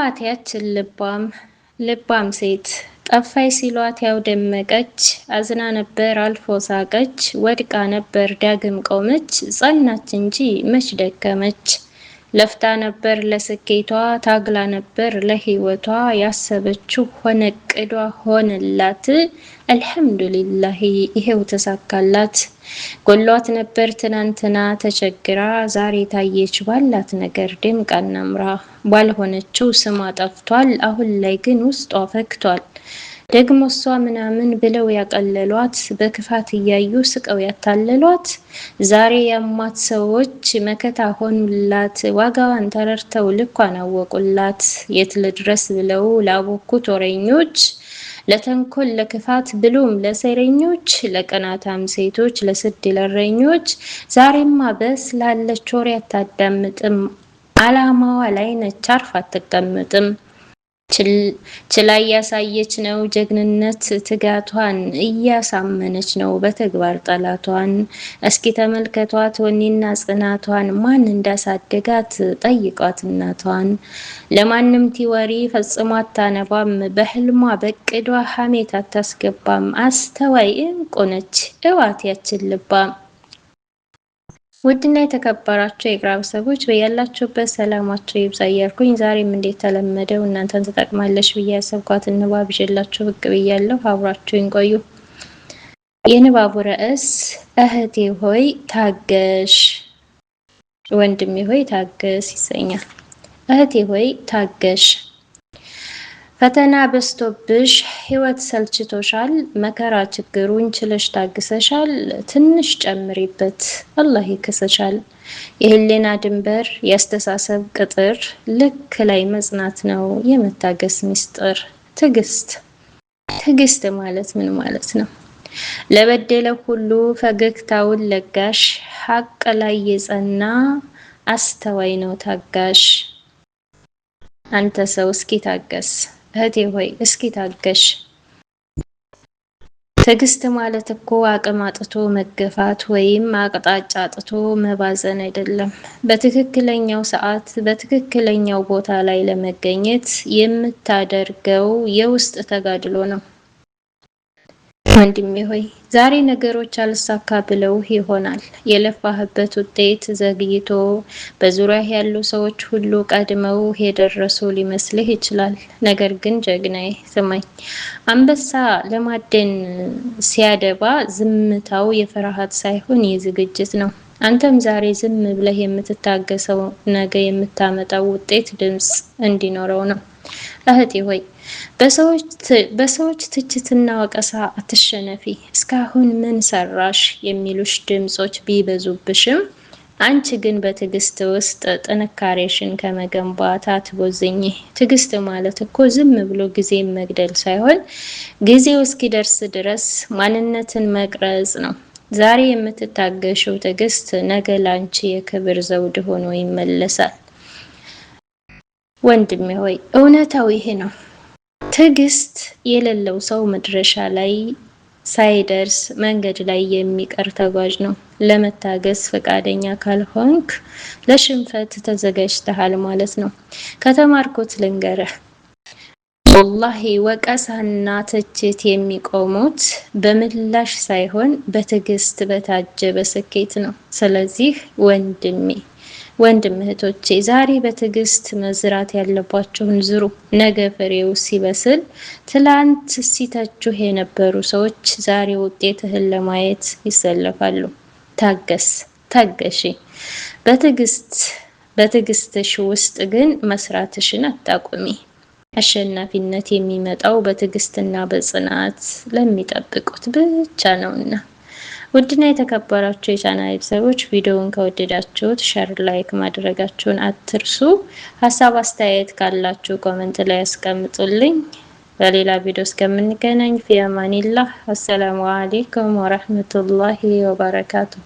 እዋት ያችን ልባም ሴት ጠፋይ ሲሏት ያው ደመቀች፣ አዝና ነበር አልፎ ሳቀች፣ ወድቃ ነበር ዳግም ቆመች፣ ጸናች እንጂ መች ደከመች። ለፍታ ነበር ለስኬቷ፣ ታግላ ነበር ለህይወቷ፣ ያሰበችው ሆነ እቅዷ ሆነላት፣ አልሐምዱሊላህ ይሄው ተሳካላት። ጎሏት ነበር ትናንትና ተቸግራ፣ ዛሬ ታየች ባላት ነገር ደምቃና አምራ፣ ባልሆነችው ስሟ ጠፍቷል፣ አሁን ላይ ግን ውስጧ ፈክቷል። ደግሞ እሷ ምናምን ብለው ያቀለሏት፣ በክፋት እያዩ ስቀው ያታለሏት፣ ዛሬ ያሟት ሰዎች መከታ ሆኑላት፣ ዋጋዋን ተረድተው ልኳን አወቁላት። የት ልድረስ ብለው ላቦኩት ወሬኞች፣ ለተንኮል ለክፋት ብሎም ለሴረኞች፣ ለቀናታም ሴቶች ለስድ ለረኞች፣ ዛሬማ በስላለች ወሬ አታዳምጥም፣ አላማዋ ላይ ነች አርፋ አትቀምጥም። ችላ እያሳየች ነው ጀግንነት ትጋቷን፣ እያሳመነች ነው በተግባር ጠላቷን። እስኪ ተመልከቷት ወኔና ጽናቷን፣ ማን እንዳሳደጋት ጠይቋት እናቷን። ለማንም ቲወሪ ፈጽሞ አታነባም፣ በህልሟ በቅዷ ሐሜት አታስገባም። አስተዋይ እንቁ ነች እዋት ያችን ልባም። ውድና የተከበራችሁ የኢቅራብ ሰዎች በያላችሁበት ሰላማችሁ ይብዛ እያልኩኝ ዛሬም እንዴት ተለመደው እናንተን ትጠቅማለች ብዬ ያሰብኳትን ንባብ ይዤላችሁ ብቅ ብያለሁ። አብራችሁኝ ቆዩ። የንባቡ ርዕስ እህቴ ሆይ ታገሽ፣ ወንድሜ ሆይ ታገስ ይሰኛል። እህቴ ሆይ ታገሽ። ፈተና በዝቶብሽ ህይወት ሰልችቶሻል፣ መከራ ችግሩን ችለሽ ታግሰሻል፣ ትንሽ ጨምሪበት አላህ ይክሰሻል። የህሊና ድንበር ያስተሳሰብ ቅጥር፣ ልክ ላይ መጽናት ነው የመታገስ ሚስጥር። ትዕግስት ማለት ምን ማለት ነው? ለበደለው ሁሉ ፈገግታውን ለጋሽ፣ ሀቅ ላይ የጸና አስተዋይ ነው ታጋሽ። አንተ ሰው እስኪ ታገስ፣ እህቴ ሆይ እስኪ ታገሽ። ትዕግስት ማለት እኮ አቅም አጥቶ መገፋት ወይም አቅጣጫ አጥቶ መባዘን አይደለም። በትክክለኛው ሰዓት በትክክለኛው ቦታ ላይ ለመገኘት የምታደርገው የውስጥ ተጋድሎ ነው። ወንድሜ ሆይ ዛሬ ነገሮች አልሳካ ብለው ይሆናል። የለፋህበት ውጤት ዘግይቶ በዙሪያ ያሉ ሰዎች ሁሉ ቀድመው የደረሱ ሊመስልህ ይችላል። ነገር ግን ጀግናዬ ስማኝ፣ አንበሳ ለማደን ሲያደባ ዝምታው የፍርሃት ሳይሆን የዝግጅት ነው። አንተም ዛሬ ዝም ብለህ የምትታገሰው ነገ የምታመጣው ውጤት ድምፅ እንዲኖረው ነው። እህቴ ሆይ በሰዎች ትችትና ወቀሳ አትሸነፊ። እስካሁን ምን ሰራሽ የሚሉሽ ድምጾች ቢበዙብሽም አንቺ ግን በትዕግስት ውስጥ ጥንካሬሽን ከመገንባት አትቦዝኝ። ትዕግስት ማለት እኮ ዝም ብሎ ጊዜ መግደል ሳይሆን ጊዜው እስኪደርስ ድረስ ማንነትን መቅረጽ ነው። ዛሬ የምትታገሽው ትዕግስት ነገ ላንቺ የክብር ዘውድ ሆኖ ይመለሳል። ወንድሜ ሆይ እውነታው ይሄ ነው። ትዕግስት የሌለው ሰው መድረሻ ላይ ሳይደርስ መንገድ ላይ የሚቀር ተጓዥ ነው። ለመታገስ ፈቃደኛ ካልሆንክ ለሽንፈት ተዘጋጅተሃል ማለት ነው። ከተማርኩት ልንገርህ፣ ወላሂ ወቀሳና ትችት የሚቆሙት በምላሽ ሳይሆን በትዕግስት በታጀበ ስኬት ነው። ስለዚህ ወንድም እህቶቼ ዛሬ በትዕግስት መዝራት ያለባቸውን ዝሩ። ነገ ፍሬው ሲበስል ትላንት ሲተቹህ የነበሩ ሰዎች ዛሬ ውጤትህን ለማየት ይሰለፋሉ። ታገሺ። በትዕግስትሽ ውስጥ ግን መስራትሽን አታቁሚ። አሸናፊነት የሚመጣው በትዕግስትና በጽናት ለሚጠብቁት ብቻ ነውና። ውድና የተከበራችሁ የቻናል ቤተሰቦች ቪዲዮውን ከወደዳችሁት ሼር፣ ላይክ ማድረጋችሁን አትርሱ። ሀሳብ አስተያየት ካላችሁ ኮሜንት ላይ አስቀምጡልኝ። በሌላ ቪዲዮ እስከምንገናኝ ፊ አማኒላህ። አሰላሙ አለይኩም ወራህመቱላሂ ወበረካቱሁ።